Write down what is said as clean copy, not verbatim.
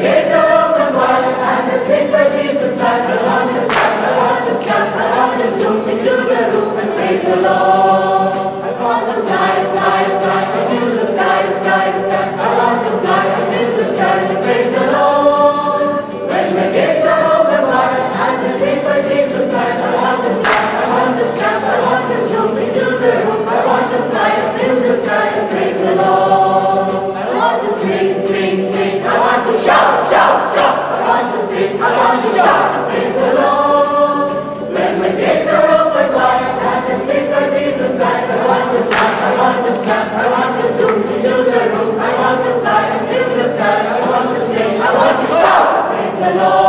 gates are open wide and the sing by Jesus life, I want to clap, I want to stop, I want to zoom into the room and praise the Lord. I want to fly, fly, fly into the sky, sky, sky. I want to fly into the sky and praise the Lord. When the gates are open wide and the sing by Jesus life, I want to clap, I want to stop, I want to zoom into the room. I want to fly up in the sky and praise the Lord. I want to sing, sing, sing. I want to shout, shout, shout. I want to sing, I want to shout and praise the Lord. When the gates are open wide and the sing by Jesus life, I want to clap, I want to snap, I want to zoom into the room. I want to fly up in the sky. I want to sing, I want to shout and praise the Lord.